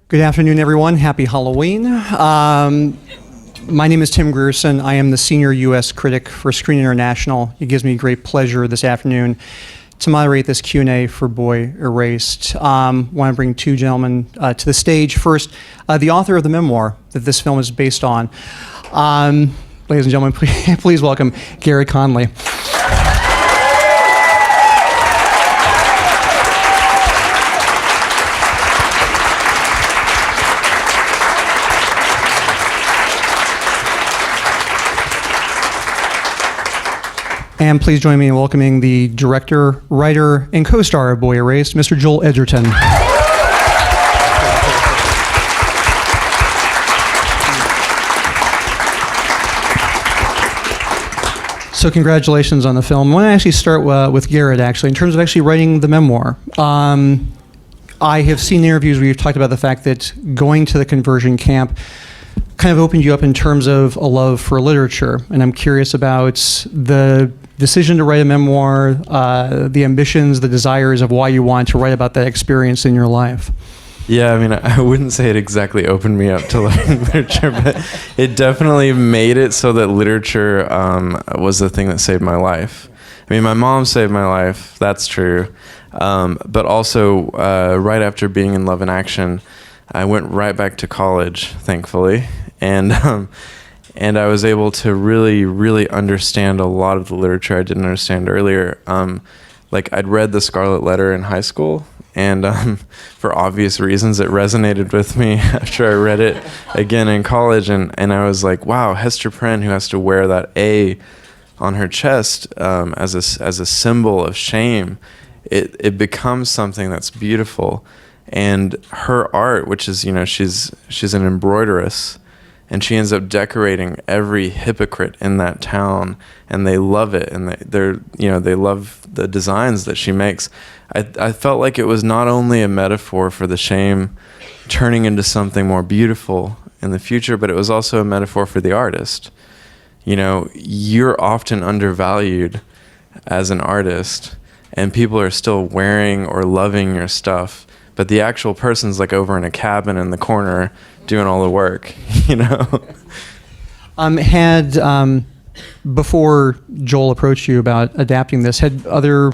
Good afternoon, everyone. Happy Halloween. My name is Tim Grierson. I am the Senior U.S. Critic for Screen International. It gives me great pleasure this afternoon to moderate this Q&A for Boy Erased. I want to bring two gentlemen to the stage. First, the author of the memoir that this film is based on. Ladies and gentlemen, please welcome Garrard Conley. And please join me in welcoming the director, writer, and co-star of Boy Erased, Mr. Joel Edgerton. So congratulations on the film. I want to actually start with Gerrard, actually, in terms of actually writing the memoir. I have seen interviews where you've talked about the fact that going to the conversion camp kind of opened you up in terms of a love for literature. And I'm curious about the decision to write a memoir, the ambitions, the desires of why you wanted to write about that experience in your life. Yeah, I mean, I wouldn't say it exactly opened me up to learning literature, but it definitely made it so that literature was the thing that saved my life. I mean, my mom saved my life, that's true. But also, right after being in Love in Action, I went right back to college, thankfully. And I was able to really understand a lot of the literature I didn't understand earlier. Like, I'd read The Scarlet Letter in high school, and for obvious reasons, it resonated with me after I read it again in college. And I was like, wow, Hester Prynne, who has to wear that A on her chest as a symbol of shame, it becomes something that's beautiful. And her art, which is, she's an embroideress, and she ends up decorating every hypocrite in that town, and they love it, and they love the designs that she makes. I felt like it was not only a metaphor for the shame turning into something more beautiful in the future, but it was also a metaphor for the artist. You're often undervalued as an artist, and people are still wearing or loving your stuff, but the actual person's like over in a cabin in the corner doing all the work, Before Joel approached you about adapting this, had other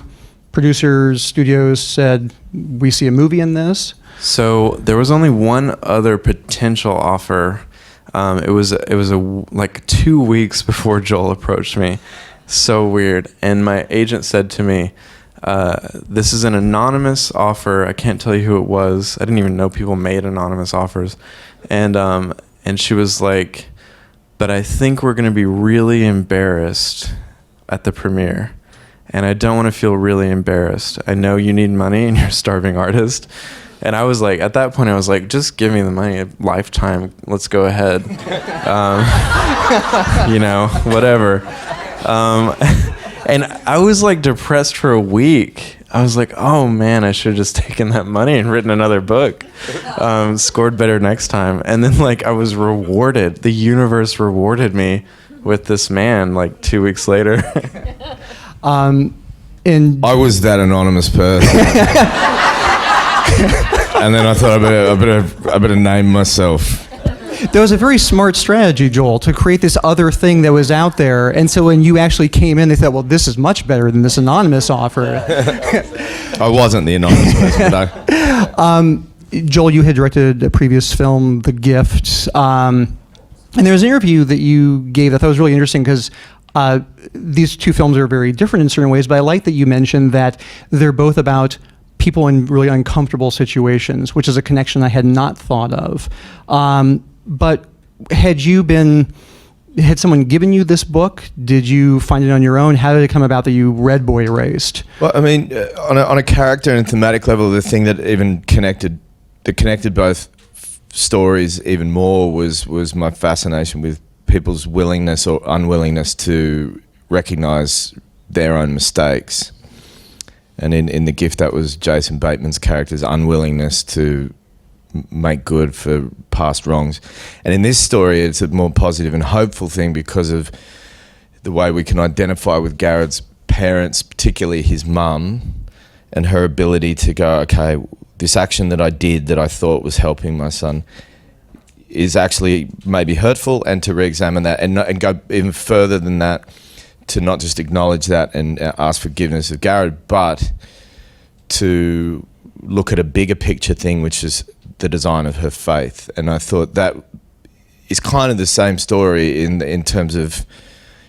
producers, studios said, we see a movie in this? So there was only one other potential offer. It was like 2 weeks before Joel approached me. So weird. And my agent said to me, this is an anonymous offer. I can't tell you who it was. I didn't even know people made anonymous offers. And she was like, but I think we're going to be really embarrassed at the premiere. And I don't want to feel really embarrassed. I know you need money and you're a starving artist. And I was like, at that point, I was like, just give me the money, a lifetime. Let's go ahead. Whatever. And I was like depressed for a week. I was like, oh man, I should have just taken that money and written another book. Scored better next time. And then I was rewarded. The universe rewarded me with this man 2 weeks later. I was that anonymous person. And then I thought I better name myself. That was a very smart strategy, Joel, to create this other thing that was out there. And so when you actually came in, they thought, well, this is much better than this anonymous offer. I wasn't the anonymous person, though. Joel, you had directed a previous film, The Gift. And there was an interview that you gave that I thought was really interesting because these two films are very different in certain ways, but I like that you mentioned that they're both about people in really uncomfortable situations, which is a connection I had not thought of. But had someone given you this book? Did you find it on your own? How did it come about that you read Boy Erased? Well, I mean, on a character and thematic level, the thing that connected both stories even more was my fascination with people's willingness or unwillingness to recognize their own mistakes. And in The Gift, that was Jason Bateman's character's unwillingness to make good for past wrongs. And in this story, it's a more positive and hopeful thing because of the way we can identify with Garrard's parents, particularly his mum, and her ability to go, okay, this action that I did that I thought was helping my son is actually maybe hurtful, and to re-examine that and go even further than that, to not just acknowledge that and ask forgiveness of Garrard, but to look at a bigger picture thing, which is the design of her faith. And I thought that is kind of the same story in terms of,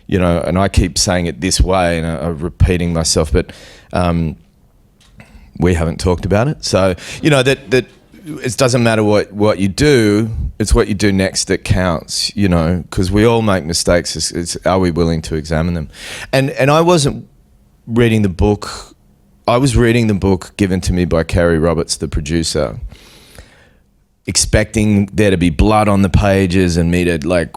you know, and I keep saying it this way, and I'm repeating myself, but we haven't talked about it. So, you know, that it doesn't matter what you do, it's what you do next that counts, you know, because we all make mistakes. It's are we willing to examine them? And I wasn't reading the book. I was reading the book given to me by Kerry Roberts, the producer, expecting there to be blood on the pages and me to like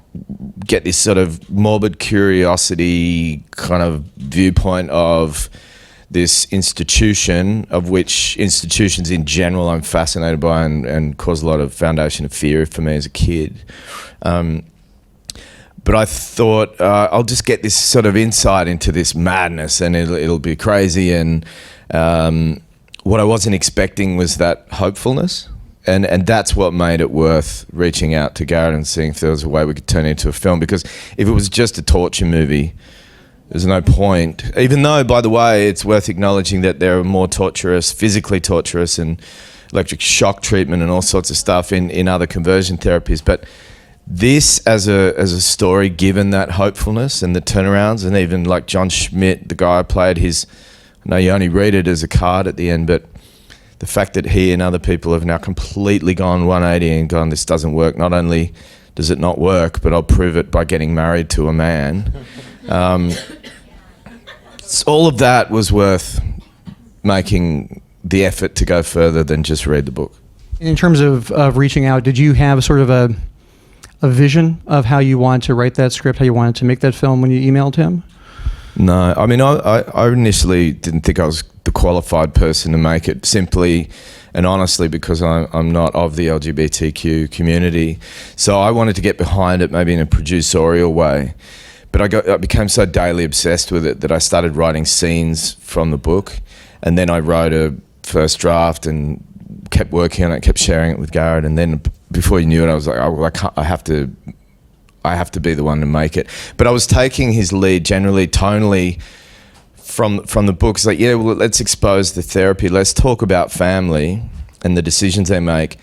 get this sort of morbid curiosity kind of viewpoint of this institution, of which institutions in general I'm fascinated by and cause a lot of foundation of fear for me as a kid. But I thought I'll just get this sort of insight into this madness, and it'll be crazy. And what I wasn't expecting was that hopefulness. And that's what made it worth reaching out to Garrard and seeing if there was a way we could turn it into a film. Because if it was just a torture movie, there's no point. Even though, by the way, it's worth acknowledging that there are more torturous, physically torturous, and electric shock treatment and all sorts of stuff in other conversion therapies. But this, as a story, given that hopefulness and the turnarounds, and even like John Schmidt, the guy I played, I know you only read it as a card at the end, but the fact that he and other people have now completely gone 180 and gone, this doesn't work. Not only does it not work, but I'll prove it by getting married to a man. All of that was worth making the effort to go further than just read the book. In terms of reaching out, did you have sort of a vision of how you wanted to write that script, how you wanted to make that film when you emailed him? No, I mean, I initially didn't think I was the qualified person to make it, simply and honestly because I'm not of the LGBTQ community. So I wanted to get behind it maybe in a producerial way. But I became so daily obsessed with it that I started writing scenes from the book, and then I wrote a first draft and kept working on it, kept sharing it with Garrard, and then before you knew it, I was like, oh, well, I have to be the one to make it. But I was taking his lead generally, tonally, from the book. It's like, yeah, well, let's expose the therapy. Let's talk about family and the decisions they make,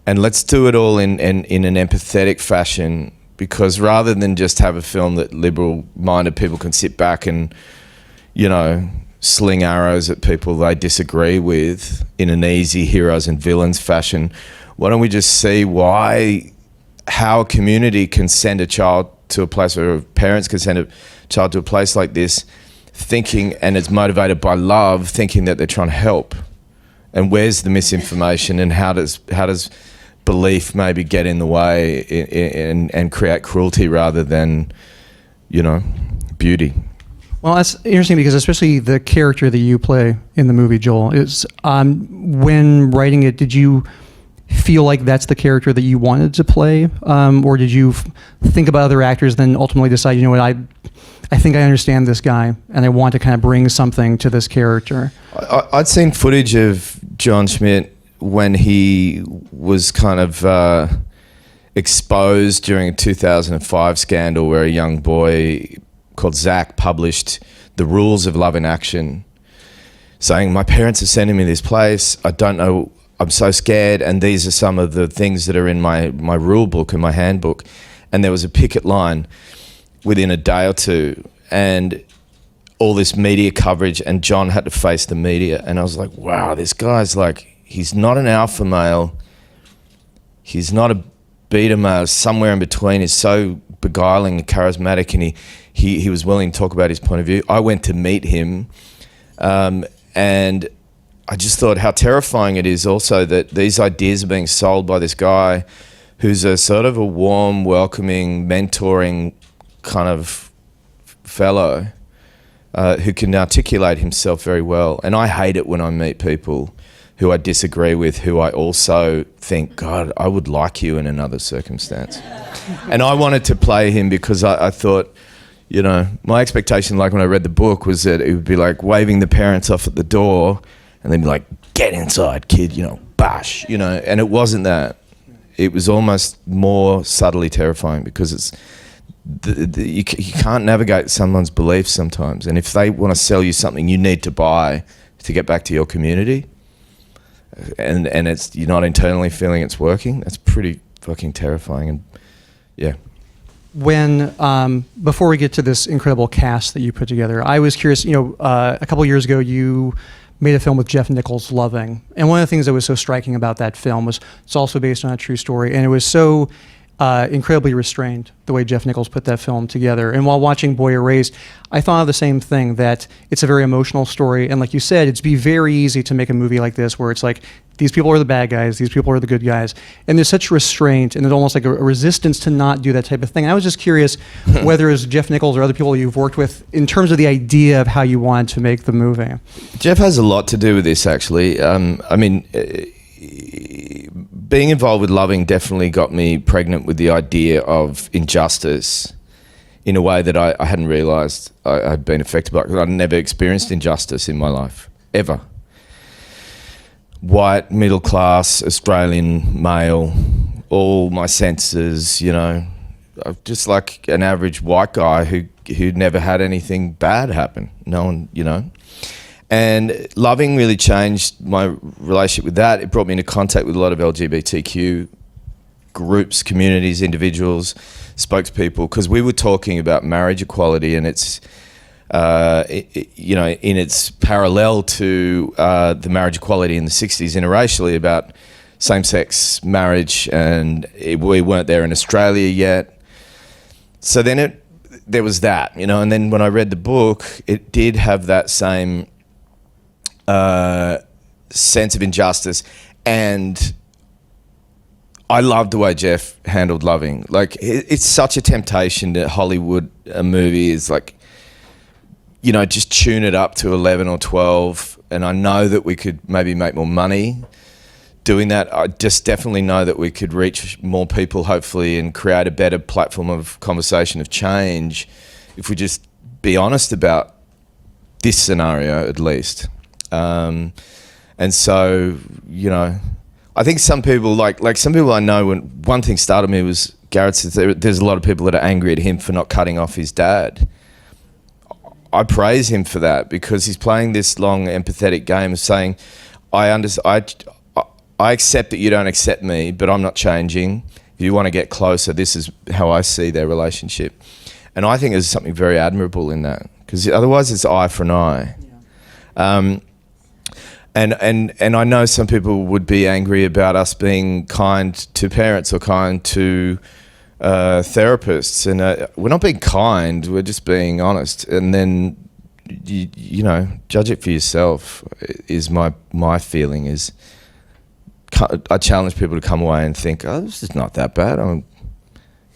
and let's do it all in an empathetic fashion. Because rather than just have a film that liberal-minded people can sit back and, you know, sling arrows at people they disagree with in an easy heroes and villains fashion, why don't we just see how a community can send a child to a place, or parents can send a child to a place like this, thinking, and it's motivated by love, thinking that they're trying to help. And where's the misinformation, and how does belief maybe get in the way and create cruelty rather than, you know, beauty? Well, that's interesting because especially the character that you play in the movie, Joel, is when writing it, did you feel like that's the character that you wanted to play, or did you think about other actors, then ultimately decide, you know what, I think I understand this guy and I want to kind of bring something to this character? I'd seen footage of John Schmidt when he was kind of exposed during a 2005 scandal where a young boy called Zach published The Rules of Love in Action, saying, my parents are sending me this place, I don't know, I'm so scared, and these are some of the things that are in my rule book and my handbook. And there was a picket line within a day or two, and all this media coverage, and John had to face the media. And I was like, wow, this guy's like, he's not an alpha male, he's not a beta male, somewhere in between. He's so beguiling and charismatic, and he was willing to talk about his point of view. I went to meet him, and I just thought how terrifying it is also that these ideas are being sold by this guy who's a sort of a warm, welcoming, mentoring kind of fellow who can articulate himself very well. And I hate it when I meet people who I disagree with, who I also think, God, I would like you in another circumstance. And I wanted to play him because I thought, you know, my expectation, like when I read the book, was that it would be like waving the parents off at the door and they'd be like, get inside, kid, you know, bash, you know, and it wasn't that. It was almost more subtly terrifying because it's you can't navigate someone's beliefs sometimes, and if they want to sell you something you need to buy to get back to your community, and it's you're not internally feeling it's working, that's pretty fucking terrifying. And yeah. When before we get to this incredible cast that you put together, I was curious. You know, a couple years ago, you made a film with Jeff Nichols, Loving, and one of the things that was so striking about that film was it's also based on a true story, and it was so incredibly restrained the way Jeff Nichols put that film together. And while watching Boy Erased, I thought of the same thing, that it's a very emotional story, and like you said, it'd be very easy to make a movie like this where it's like, these people are the bad guys, these people are the good guys, and there's such restraint, and there's almost like a resistance to not do that type of thing. I was just curious whether it's Jeff Nichols or other people you've worked with in terms of the idea of how you wanted to make the movie. Jeff has a lot to do with this, actually. I mean, being involved with Loving definitely got me pregnant with the idea of injustice in a way that I hadn't realised I'd been affected by, because I'd never experienced injustice in my life, ever. White, middle class, Australian, male, all my senses, you know, just like an average white guy who'd never had anything bad happen. No one, you know. And Loving really changed my relationship with that. It brought me into contact with a lot of LGBTQ groups, communities, individuals, spokespeople, because we were talking about marriage equality and its, you know, in its parallel to the marriage equality in the 60s interracially, about same-sex marriage, and we weren't there in Australia yet. So then there was that, you know, and then when I read the book, it did have that same sense of injustice, and I loved the way Jeff handled Loving. Like, it's such a temptation to Hollywood, a movie is like, you know, just tune it up to 11 or 12, and I know that we could maybe make more money doing that. I just definitely know that we could reach more people, hopefully, and create a better platform of conversation, of change, if we just be honest about this scenario, at least. And so, you know, I think some people, like some people I know, when one thing started me was Garrard says there's a lot of people that are angry at him for not cutting off his dad. I praise him for that, because he's playing this long, empathetic game of saying, I accept that you don't accept me, but I'm not changing. If you want to get closer, this is how I see their relationship. And I think there's something very admirable in that, because otherwise it's eye for an eye. Yeah. And I know some people would be angry about us being kind to parents or kind to therapists, and we're not being kind, we're just being honest. And then you know, judge it for yourself is my feeling. Is I challenge people to come away and think, oh, this is not that bad, I'll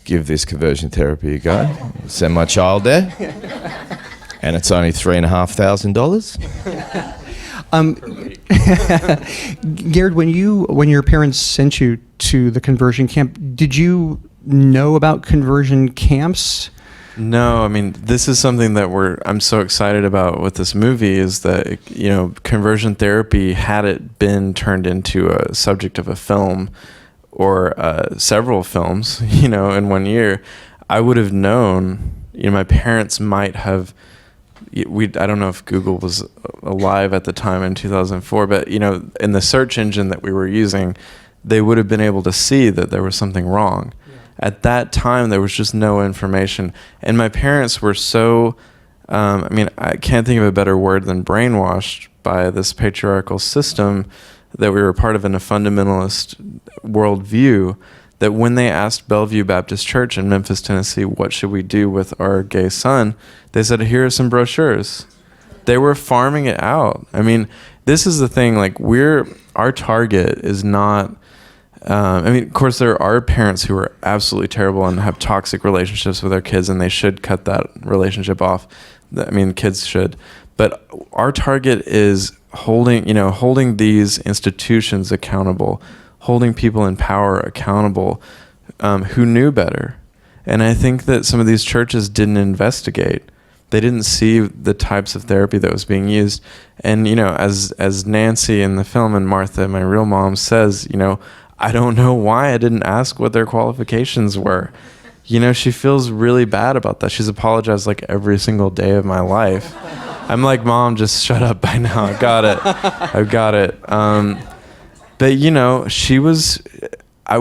give this conversion therapy a go, send my child there, and it's only $3,500. Garrard, when your parents sent you to the conversion camp, did you know about conversion camps? No, I mean, this is something that I'm so excited about with this movie, is that, you know, conversion therapy, had it been turned into a subject of a film or several films, you know, in 1 year, I would have known, you know, my parents might have, I don't know if Google was alive at the time in 2004, but, you know, in the search engine that we were using, they would have been able to see that there was something wrong. At that time, there was just no information. And my parents were so, I mean, I can't think of a better word than brainwashed by this patriarchal system that we were part of, in a fundamentalist worldview, that when they asked Bellevue Baptist Church in Memphis, Tennessee, what should we do with our gay son, they said, here are some brochures. They were farming it out. I mean, this is the thing, like, our target is not, I mean, of course, there are parents who are absolutely terrible and have toxic relationships with their kids, and they should cut that relationship off. I mean, kids should. But our target is holding these institutions accountable, holding people in power accountable who knew better. And I think that some of these churches didn't investigate. they didn't see the types of therapy that was being used. And, you know, as Nancy in the film and Martha, my real mom, says, you know, I don't know why I didn't ask what their qualifications were. You know, she feels really bad about that. She's apologized like every single day of my life. I'm like, Mom, just shut up by now. I've got it. But, you know,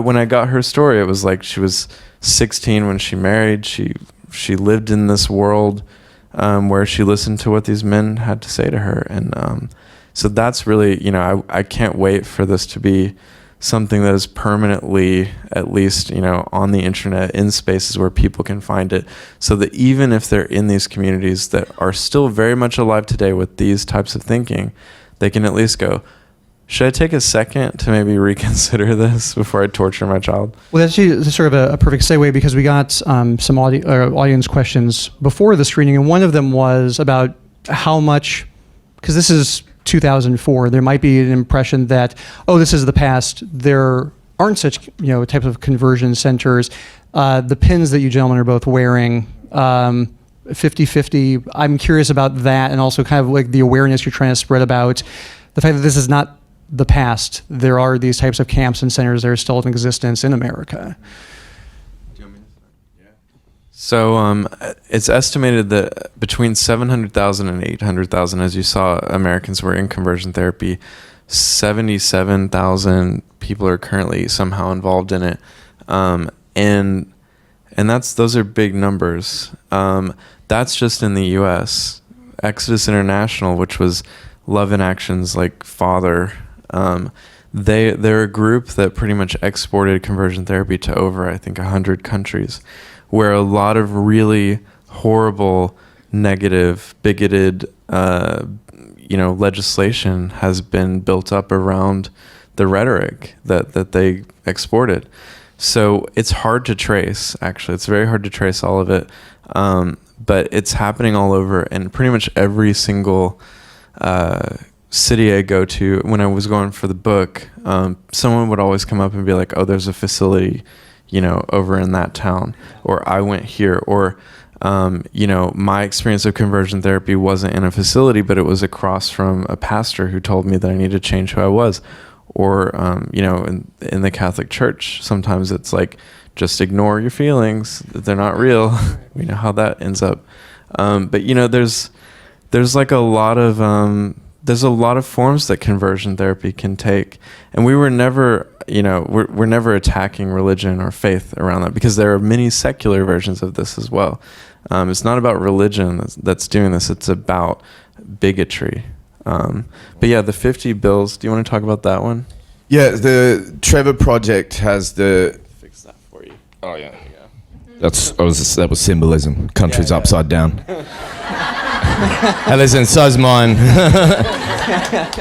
when I got her story, it was like she was 16 when she married. She lived in this world where she listened to what these men had to say to her. And so that's really, you know, I can't wait for this to be something that is permanently, at least, you know, on the internet, in spaces where people can find it, so that even if they're in these communities that are still very much alive today with these types of thinking, they can at least go, should I take a second to maybe reconsider this before I torture my child? Well, that's actually sort of a perfect segue, because we got some audience questions before the screening, and one of them was about how much, because this is 2004, there might be an impression that, oh, this is the past. There aren't such, you know, types of conversion centers. The pins that you gentlemen are both wearing, 50-50, I'm curious about that, and also kind of like the awareness you're trying to spread about the fact that this is not the past. There are these types of camps and centers that are still in existence in America. So it's estimated that between 700,000 and 800,000, as you saw, Americans were in conversion therapy. 77,000 people are currently somehow involved in it, and those are big numbers. That's just in the U.S. Exodus International, which was Love in Action's like father, they're a group that pretty much exported conversion therapy to over, I think, 100 countries, where a lot of really horrible, negative, bigoted, legislation has been built up around the rhetoric that they exported. So it's hard to trace, actually. It's very hard to trace all of it. But it's happening all over, and pretty much every single city I go to. When I was going for the book, someone would always come up and be like, oh, there's a facility, over in that town, or I went here, or my experience of conversion therapy wasn't in a facility, but it was across from a pastor who told me that I needed to change who I was. Or, in the Catholic Church, sometimes it's like, just ignore your feelings, they're not real. We know how that ends up. But there's like a lot of forms that conversion therapy can take. And we were never, we're never attacking religion or faith around that, because there are many secular versions of this as well. It's not about religion that's doing this, it's about bigotry. But yeah, the 50 bills, do you want to talk about that one? Yeah, the Trevor Project has the... Fix that for you. Oh, yeah. That was symbolism. Country's upside down. Hey, listen, so's mine.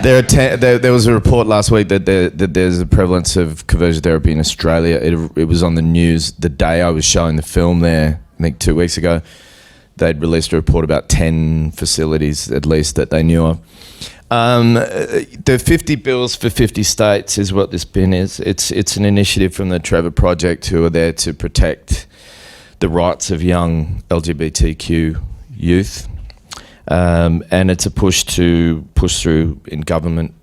There was a report last week that there's a prevalence of conversion therapy in Australia. It was on the news the day I was showing the film there, I think 2 weeks ago. They'd released a report about 10 facilities, at least, that they knew of. The 50 bills for 50 states is what this bin is. It's an initiative from the Trevor Project, who are there to protect the rights of young LGBTQ youth. And it's a push through in government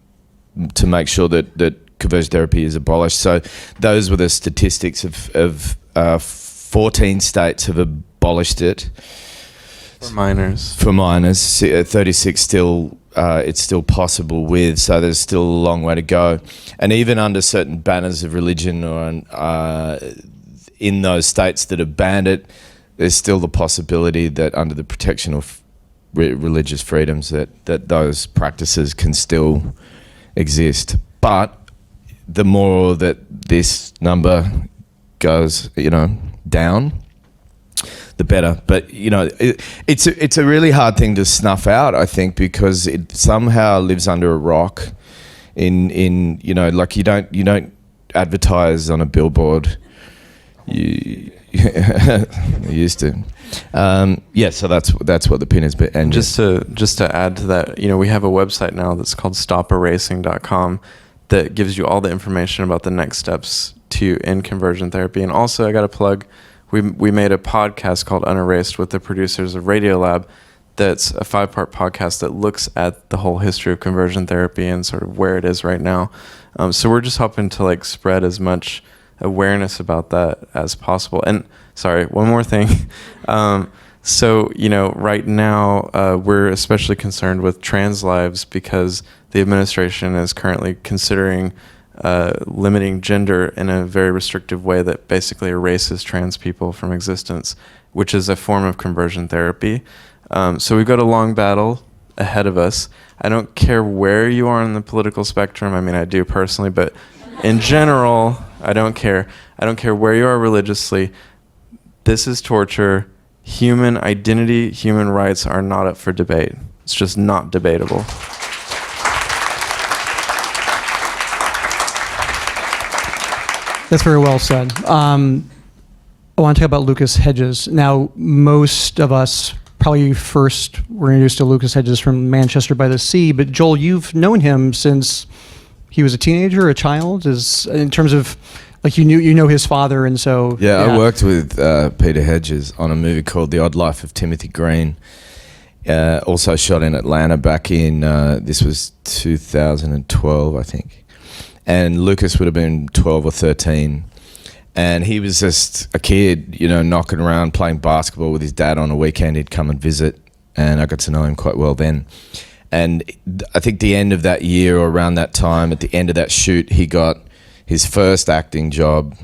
to make sure that conversion therapy is abolished. So those were the statistics of 14 states have abolished it. For minors, 36 still, it's still possible with, so there's still a long way to go. And even under certain banners of religion or in those states that have banned it, there's still the possibility that under the protection of religious freedoms that those practices can still exist. But the more that this number goes, down, the better. But it's a really hard thing to snuff out, I think, because it somehow lives under a rock. Like you don't advertise on a billboard. You used to. So that's what the pin is. But and just to add to that, we have a website now that's called stoperasing.com that gives you all the information about the next steps in conversion therapy. And also, I got to plug, we made a podcast called Unerased with the producers of Radiolab that's a 5-part podcast that looks at the whole history of conversion therapy and sort of where it is right now. So we're just hoping to like spread as much awareness about that as possible. And sorry, one more thing. So, you know, right now we're especially concerned with trans lives because the administration is currently considering limiting gender in a very restrictive way that basically erases trans people from existence, which is a form of conversion therapy. So we've got a long battle ahead of us. I don't care where you are on the political spectrum. I mean, I do personally, but in general, I don't care. I don't care where you are religiously. This is torture. Human identity, human rights are not up for debate. It's just not debatable. That's very well said. I want to talk about Lucas Hedges. Now, most of us probably first were introduced to Lucas Hedges from Manchester by the Sea, but Joel, you've known him since he was a teenager, a child, in terms of, like, you know his father, and so... Yeah, I worked with Peter Hedges on a movie called The Odd Life of Timothy Green, also shot in Atlanta back in, this was 2012, I think. And Lucas would have been 12 or 13. And he was just a kid, you know, knocking around playing basketball with his dad on a weekend. He'd come and visit, and I got to know him quite well then. And I think the end of that year, or around that time, at the end of that shoot, he got his first acting job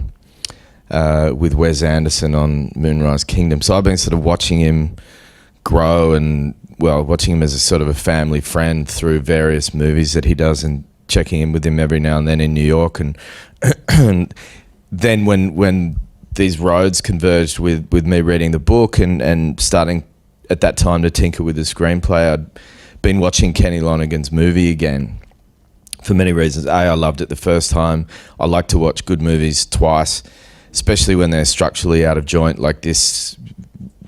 with Wes Anderson on Moonrise Kingdom. So I've been sort of watching him grow and, well, watching him as a sort of a family friend through various movies that he does and checking in with him every now and then in New York. And then when these roads converged with me reading the book and starting at that time to tinker with the screenplay, I'd been watching Kenny Lonergan's movie again for many reasons. I loved it the first time. I like to watch good movies twice, especially when they're structurally out of joint, like this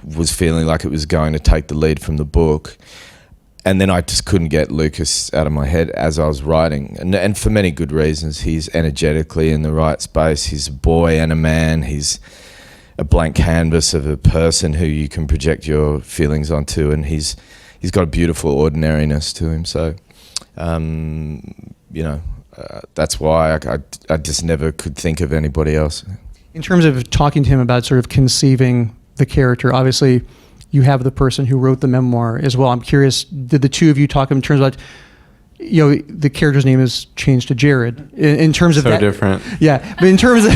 was feeling like it was going to take the lead from the book. And then I just couldn't get Lucas out of my head as I was writing. And for many good reasons. He's energetically in the right space. He's a boy and a man. He's a blank canvas of a person who you can project your feelings onto. And he's got a beautiful ordinariness to him. So, you know, that's why I just never could think of anybody else. In terms of talking to him about sort of conceiving the character, obviously you have the person who wrote the memoir as well. I'm curious, did the two of you talk in terms of, like, you know, the character's name is changed to Jared. In terms of so that, different. Yeah, but in terms of,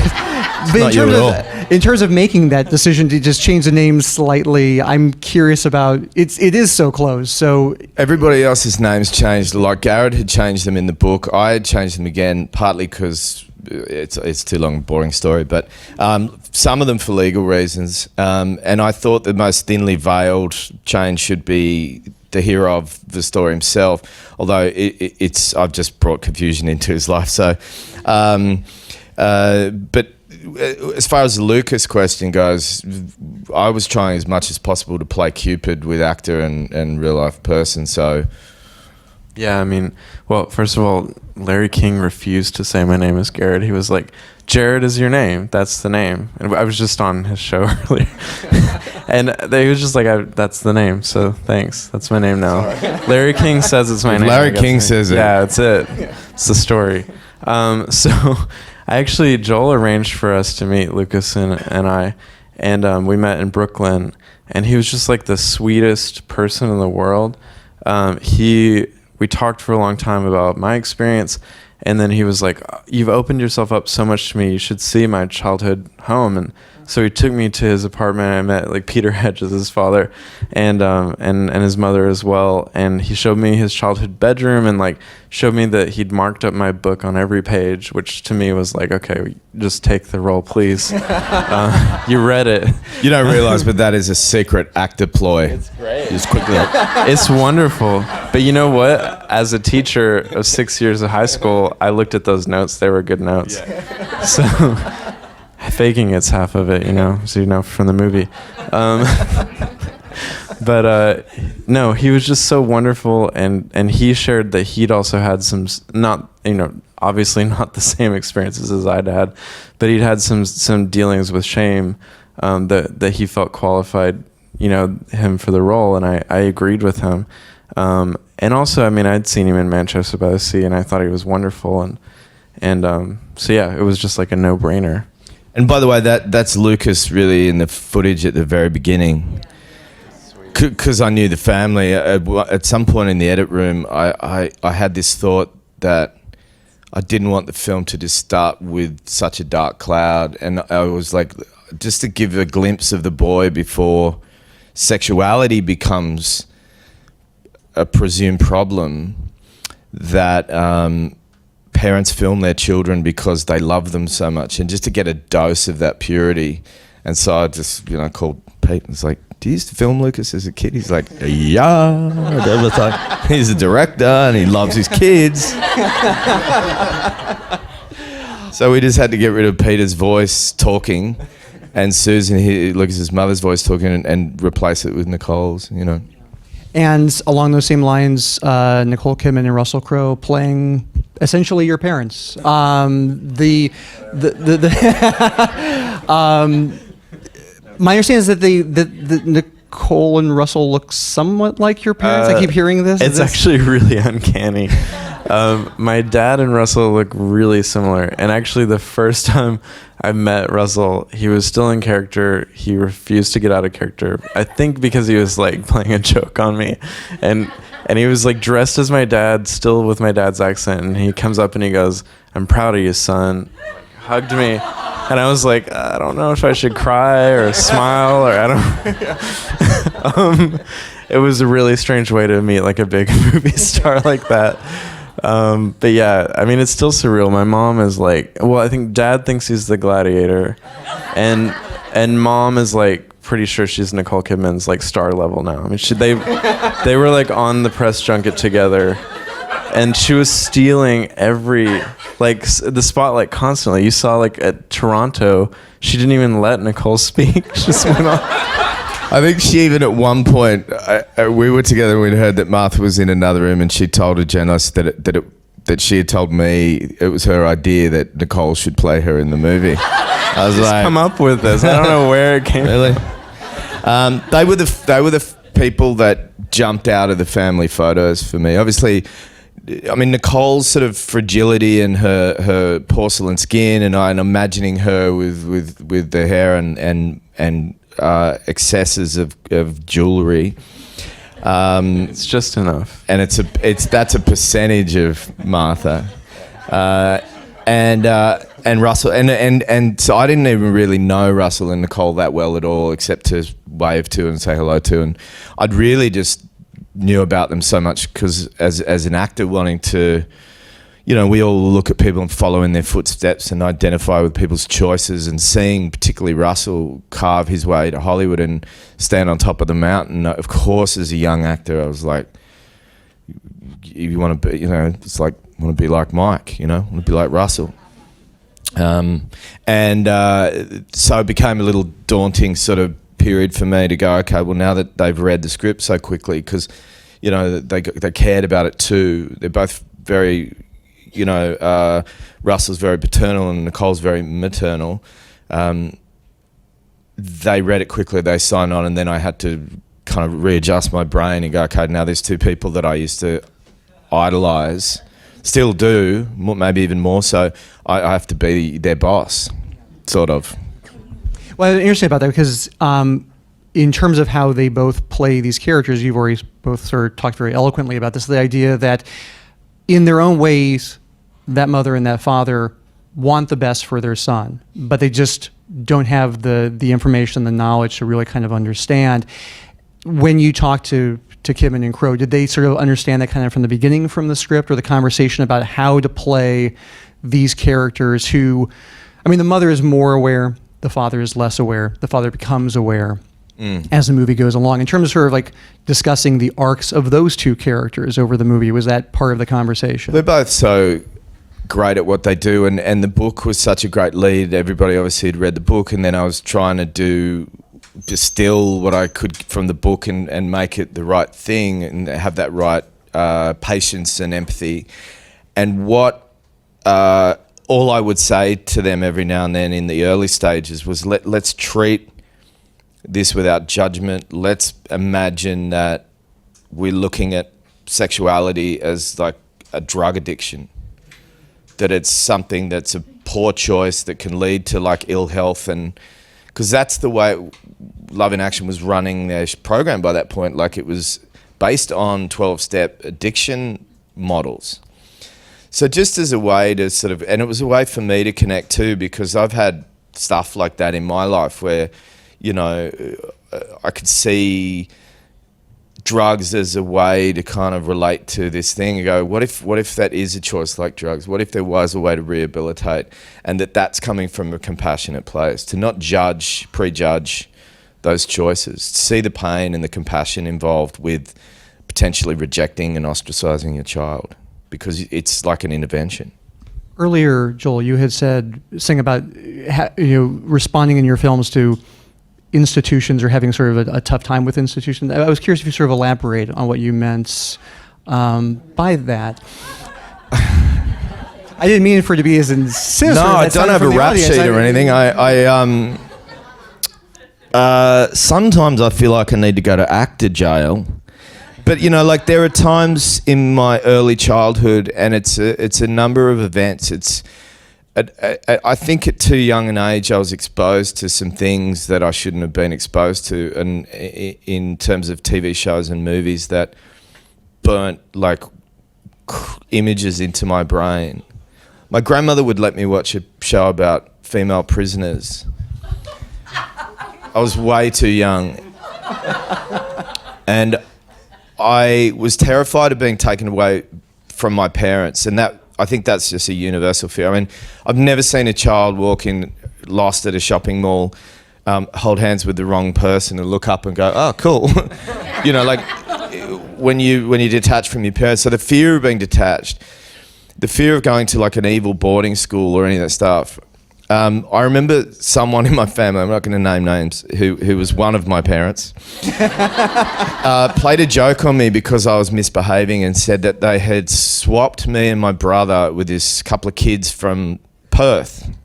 in terms of making that decision to just change the name slightly, I'm curious about it is so close. So everybody else's names changed. Like Garrard had changed them in the book. I had changed them again, partly because it's too long, boring story, but some of them for legal reasons. And I thought the most thinly veiled change should be the hero of the story himself, although it's I've just brought confusion into his life. So, but as far as the Lucas question goes, I was trying as much as possible to play Cupid with actor and real life person. So, yeah, I mean, well, first of all, Larry King refused to say my name is Garrett. He was like, Jared is your name. That's the name. And I was just on his show earlier. And he was just like, that's the name. So thanks. That's my name now. Larry King says it's my name. Larry King says it. Yeah, that's it. It's the story. So Joel arranged for us to meet, Lucas and I. And we met in Brooklyn. And he was just like the sweetest person in the world. We talked for a long time about my experience, and then he was like, you've opened yourself up so much to me, you should see my childhood home. And so he took me to his apartment. I met like Peter Hedges, his father, and his mother as well, and he showed me his childhood bedroom and like showed me that he'd marked up my book on every page, which to me was like, okay, just take the role, please. You read it. You don't realize, but that is a secret actor ploy. It's great. Just quickly. It's wonderful. But you know what? As a teacher of 6 years of high school, I looked at those notes. They were good notes. Yeah. So faking it's half of it, so you know from the movie. But no, he was just so wonderful, and he shared that he'd also had some, not, obviously not the same experiences as I'd had, but he'd had some dealings with shame that he felt qualified him for the role, and I agreed with him. And also, I mean, I'd seen him in Manchester by the Sea, and I thought he was wonderful, and so yeah, it was just like a no-brainer. And by the way, that's Lucas really in the footage at the very beginning. Because I knew the family. At some point in the edit room, I had this thought that I didn't want the film to just start with such a dark cloud. And I was like, just to give a glimpse of the boy before sexuality becomes a presumed problem, that parents film their children because they love them so much, and just to get a dose of that purity. And so I just, called Pete and was like, do you used to film Lucas as a kid? He's like, yeah. He's a director and he loves his kids. So we just had to get rid of Peter's voice talking and Susan, Lucas's mother's voice talking, and replace it with Nicole's, And along those same lines, Nicole Kidman and Russell Crowe playing essentially your parents. My understanding is that that Nicole and Russell look somewhat like your parents. I keep hearing this. It's actually really uncanny. My dad and Russell look really similar. And actually, the first time I met Russell, he was still in character. He refused to get out of character. I think because he was like playing a joke on me, and he was like dressed as my dad, still with my dad's accent. And he comes up and he goes, "I'm proud of you, son." Hugged me. And I was like, I don't know if I should cry or smile, or I don't. It was a really strange way to meet like a big movie star like that. But yeah, I mean, it's still surreal. My mom is like, well, I think Dad thinks he's the Gladiator, and Mom is like pretty sure she's Nicole Kidman's like star level now. I mean, they were like on the press junket together, and she was stealing the spotlight constantly. You saw like at Toronto, she didn't even let Nicole speak. She just went on. I think she even at one point, we were together and we'd heard that Martha was in another room, and she told a journalist that she had told me it was her idea that Nicole should play her in the movie. I was like, come up with this. I don't know where it came really? They were the people that jumped out of the family photos for me. Obviously, I mean, Nicole's sort of fragility and her porcelain skin, and I'm imagining her with the hair and excesses of jewelry. It's just enough, and that's a percentage of Martha, and Russell, and so I didn't even really know Russell and Nicole that well at all, except to wave to and say hello to, and I'd really just knew about them so much because as an actor wanting to, we all look at people and follow in their footsteps and identify with people's choices, and seeing particularly Russell carve his way to Hollywood and stand on top of the mountain. Of course, as a young actor, I was like, you want to be, it's like, want to be like Mike, want to be like Russell. So it became a little daunting sort of period for me to go, okay, well, now that they've read the script so quickly, because they cared about it too. They're both very, Russell's very paternal and Nicole's very maternal. They read it quickly, they signed on, and then I had to kind of readjust my brain and go, okay, now there's two people that I used to idolise, still do, maybe even more so. I have to be their boss, sort of. Well, it's interesting about that because in terms of how they both play these characters, you've already both sort of talked very eloquently about this, the idea that in their own ways, that mother and that father want the best for their son, but they just don't have the information, the knowledge to really kind of understand. When you talk to Kidman and Crowe, did they sort of understand that kind of from the beginning from the script, or the conversation about how to play these characters who, I mean, the mother is more aware, the father is less aware, the father becomes aware as the movie goes along. In terms of sort of like discussing the arcs of those two characters over the movie, was that part of the conversation? They're both so great at what they do, and the book was such a great lead. Everybody obviously had read the book, and then I was trying to distill what I could from the book and make it the right thing and have that right patience and empathy. And what all I would say to them every now and then in the early stages was let's treat this without judgment. Let's imagine that we're looking at sexuality as like a drug addiction, that it's something that's a poor choice that can lead to like ill health, and because that's the way Love in Action was running their program by that point. Like, it was based on 12-step addiction models. So just as a way to sort of, and it was a way for me to connect too, because I've had stuff like that in my life where, you know, I could see drugs as a way to kind of relate to this thing and go, what if that is a choice like drugs? What if there was a way to rehabilitate, and that's coming from a compassionate place, to not prejudge those choices, to see the pain and the compassion involved with potentially rejecting and ostracizing your child, because it's like an intervention. Earlier, Joel, you had saying about responding in your films to institutions or having sort of a tough time with institutions. I was curious if you sort of elaborate on what you meant by that. I didn't mean for it to be as sinister. No, I don't have a rap sheet or anything. Sometimes I feel like I need to go to actor jail. But, you know, like, there are times in my early childhood, and it's a number of events. I think at too young an age I was exposed to some things that I shouldn't have been exposed to, and in terms of TV shows and movies that burnt like images into my brain. My grandmother would let me watch a show about female prisoners. I was way too young. And I was terrified of being taken away from my parents, and I think that's just a universal fear. I mean, I've never seen a child walk in lost at a shopping mall, hold hands with the wrong person and look up and go, oh, cool. You know, like when you detach from your parents. So the fear of being detached, the fear of going to like an evil boarding school or any of that stuff. I remember someone in my family, I'm not going to name names, who was one of my parents, played a joke on me because I was misbehaving and said that they had swapped me and my brother with this couple of kids from Perth.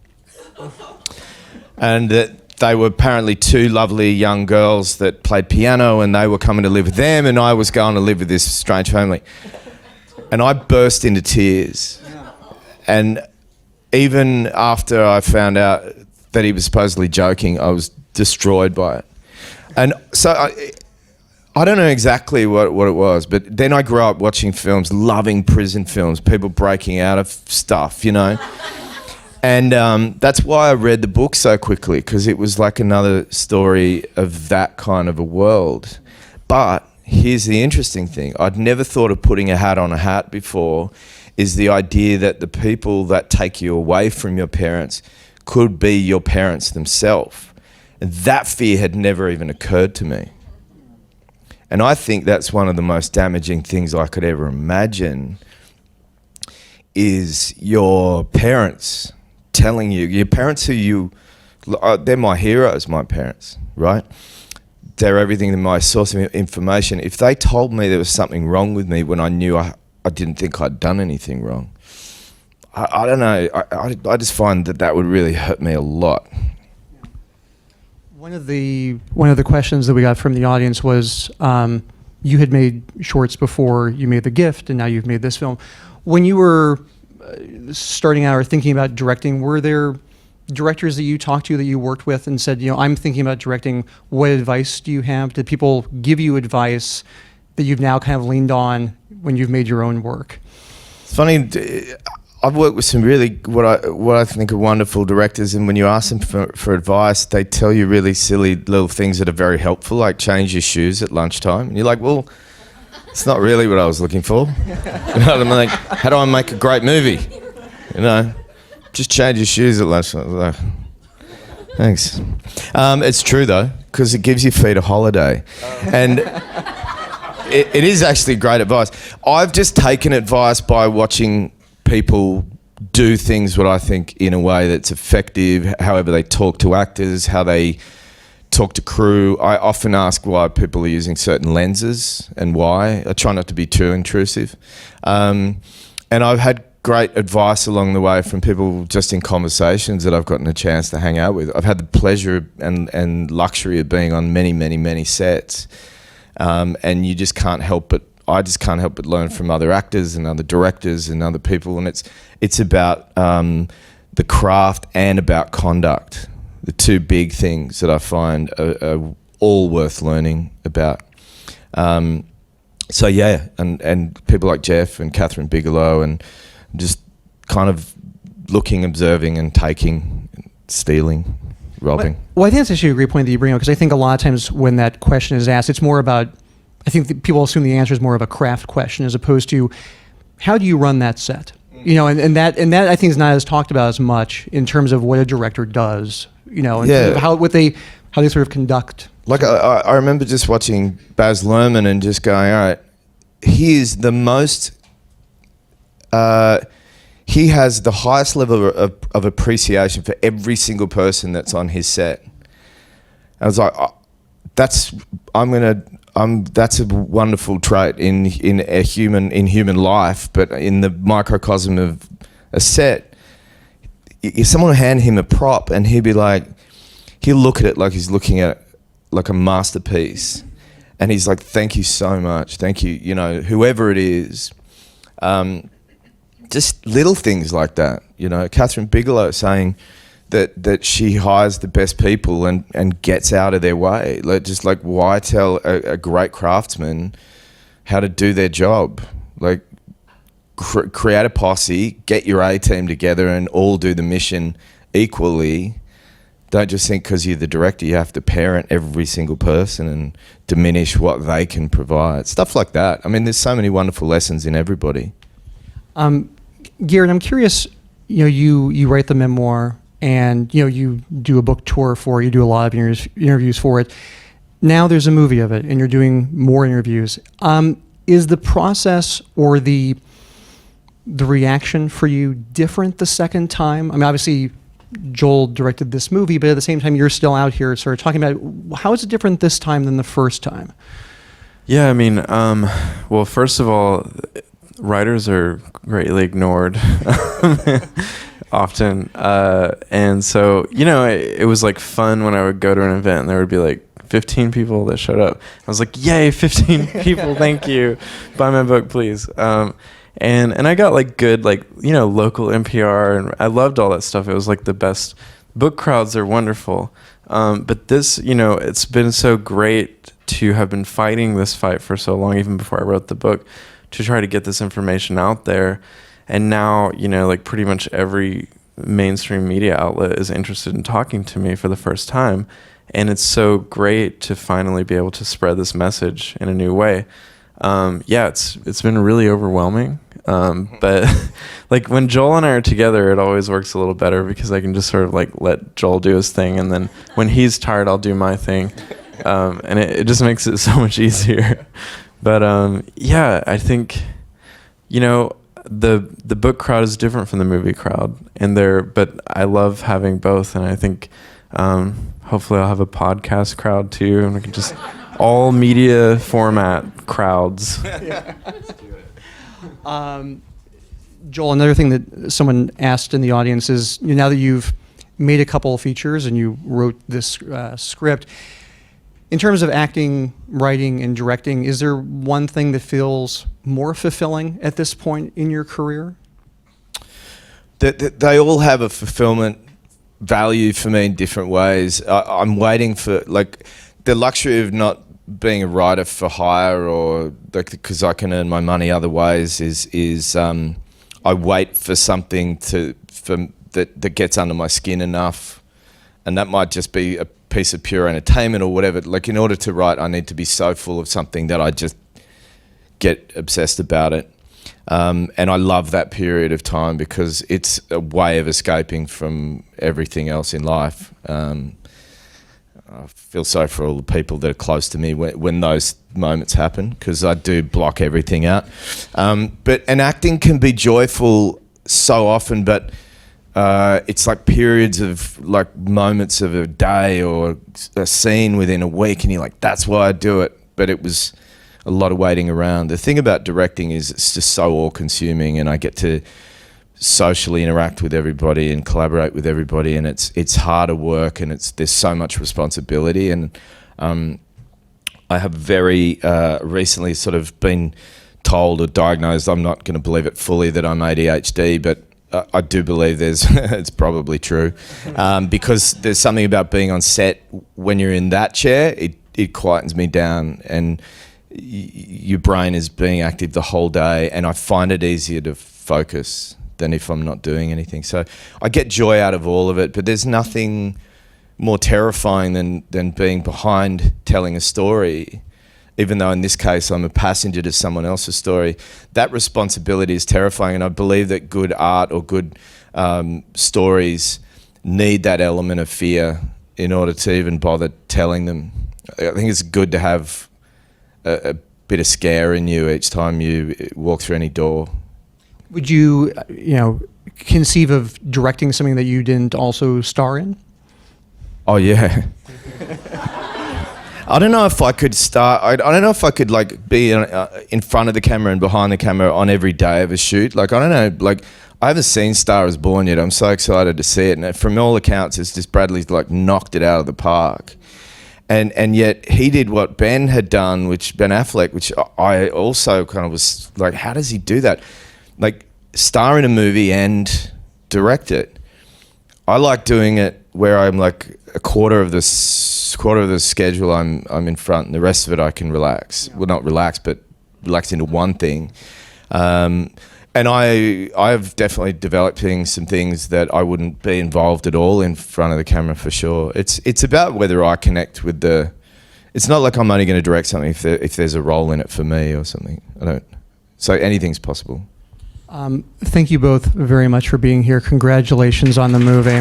And that they were apparently two lovely young girls that played piano, and they were coming to live with them, and I was going to live with this strange family. And I burst into tears. And even after I found out that he was supposedly joking, I was destroyed by it. And so I don't know exactly what it was, but then I grew up watching films, loving prison films, people breaking out of stuff, you know. And that's why I read the book so quickly, because it was like another story of that kind of a world. But here's the interesting thing. I'd never thought of putting a hat on a hat before, is the idea that the people that take you away from your parents could be your parents themselves. And that fear had never even occurred to me. And I think that's one of the most damaging things I could ever imagine, is your parents telling you, your parents they're my heroes, my parents, right? They're everything, my source of information. If they told me there was something wrong with me when I knew I didn't think I'd done anything wrong, I don't know. I just find that would really hurt me a lot. One of the questions that we got from the audience was, you had made shorts before you made The Gift, and now you've made this film. When you were starting out or thinking about directing, were there directors that you talked to that you worked with and said, I'm thinking about directing, what advice do you have? Did people give you advice that you've now kind of leaned on when you've made your own work? It's funny, I've worked with some really, what I think are wonderful directors, and when you ask them for advice, they tell you really silly little things that are very helpful, like change your shoes at lunchtime. And you're like, well, it's not really what I was looking for. You know what I mean? Like, how do I make a great movie? You know, just change your shoes at lunchtime. Like, thanks. It's true though, because it gives your feet a holiday. And it is actually great advice. I've just taken advice by watching people do things what I think in a way that's effective, however they talk to actors, how they talk to crew. I often ask why people are using certain lenses and why. I try not to be too intrusive. And I've had great advice along the way from people just in conversations that I've gotten a chance to hang out with. I've had the pleasure and luxury of being on many, many, many sets, and you just can't help but. I just can't help but learn from other actors and other directors and other people, and it's about the craft and about conduct, the two big things that I find are all worth learning about. So yeah, and people like Jeff and Catherine Bigelow, and just kind of looking, observing, and taking, stealing, robbing. Well, I think that's actually a great point that you bring up, because I think a lot of times when that question is asked, it's more about, I think that people assume the answer is more of a craft question as opposed to how do you run that set? You know, and that I think is not as talked about as much in terms of what a director does. You know, in terms of how they sort of conduct. Like I remember just watching Baz Luhrmann and just going, all right, he is the most. He has the highest level of appreciation for every single person that's on his set. I was like, that's a wonderful trait in human life, but in the microcosm of a set, if someone would hand him a prop and he'd look at it like he's looking at like a masterpiece, and he's like, thank you so much, thank you, you know, whoever it is. Just little things like that, you know. Catherine Bigelow saying that she hires the best people and gets out of their way. Like why tell a great craftsman how to do their job? Like create a posse, get your A team together and all do the mission equally. Don't just think because you're the director you have to parent every single person and diminish what they can provide. Stuff like that. I mean, there's so many wonderful lessons in everybody. Garrett, I'm curious, you know, you write the memoir, and you know, you do a book tour for it, you do a lot of interviews for it. Now there's a movie of it, and you're doing more interviews. Is the process or the reaction for you different the second time? I mean, obviously Joel directed this movie, but at the same time you're still out here sort of talking about it. How is it different this time than the first time? Yeah, I mean, well, first of all, writers are greatly ignored often, and so, you know, it was like fun when I would go to an event and there would be like 15 people that showed up. I was like, yay, 15 people, thank you, buy my book please. And I got like good, like, you know, local NPR, and I loved all that stuff. It was like the best. Book crowds are wonderful, but this, you know, it's been so great to have been fighting this fight for so long, even before I wrote the book, to try to get this information out there. And now, you know, like pretty much every mainstream media outlet is interested in talking to me for the first time. And it's so great to finally be able to spread this message in a new way. Yeah, it's been really overwhelming. But like when Joel and I are together, it always works a little better because I can just sort of like let Joel do his thing. And then when he's tired, I'll do my thing. And it just makes it so much easier. But yeah, I think, you know, the book crowd is different from the movie crowd, but I love having both, and I think hopefully I'll have a podcast crowd too, and we can just all media format crowds. Yeah. Let's do it. Joel, another thing that someone asked in the audience is, you know, now that you've made a couple of features and you wrote this script, in terms of acting, writing, and directing, is there one thing that feels more fulfilling at this point in your career? They all have a fulfillment value for me in different ways. I'm waiting for, like, the luxury of not being a writer for hire, or like, because I can earn my money other ways, is I wait for something that gets under my skin enough, and that might just be a piece of pure entertainment or whatever. Like, in order to write, I need to be so full of something that I just get obsessed about it. And I love that period of time because it's a way of escaping from everything else in life. I feel sorry for all the people that are close to me when those moments happen, because I do block everything out. And acting can be joyful so often, but it's like periods of, like, moments of a day or a scene within a week, and you're like, that's why I do it. But it was a lot of waiting around. The thing about directing is it's just so all-consuming, and I get to socially interact with everybody and collaborate with everybody, and it's harder work, and there's so much responsibility. And I have very recently sort of been told or diagnosed, I'm not going to believe it fully, that I'm ADHD, but I do believe it's probably true, because there's something about being on set when you're in that chair, it quietens me down, and your brain is being active the whole day, and I find it easier to focus than if I'm not doing anything. So I get joy out of all of it, but there's nothing more terrifying than being behind telling a story, even though in this case I'm a passenger to someone else's story. That responsibility is terrifying, and I believe that good art or good stories need that element of fear in order to even bother telling them. I think it's good to have a bit of scare in you each time you walk through any door. Would you, conceive of directing something that you didn't also star in? Oh yeah. I don't know if I could start. I don't know if I could be in front of the camera and behind the camera on every day of a shoot. I don't know. I haven't seen Star is Born yet. I'm so excited to see it. And from all accounts, it's just Bradley's knocked it out of the park. And yet he did what Ben had done, Ben Affleck, which I also kind of was like, how does he do that? Star in a movie and direct it. I like doing it where I'm a quarter of the schedule I'm in front, and the rest of it I can relax. Well, not relax, but relax into one thing. And I've definitely developed some things that I wouldn't be involved at all in front of the camera for sure. It's about whether I connect with the. It's not like I'm only going to direct something if there's a role in it for me or something. So anything's possible. Thank you both very much for being here. Congratulations on the movie.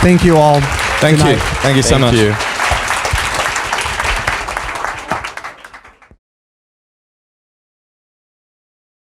Thank you all. Thank you. Thank you so much. Thank you.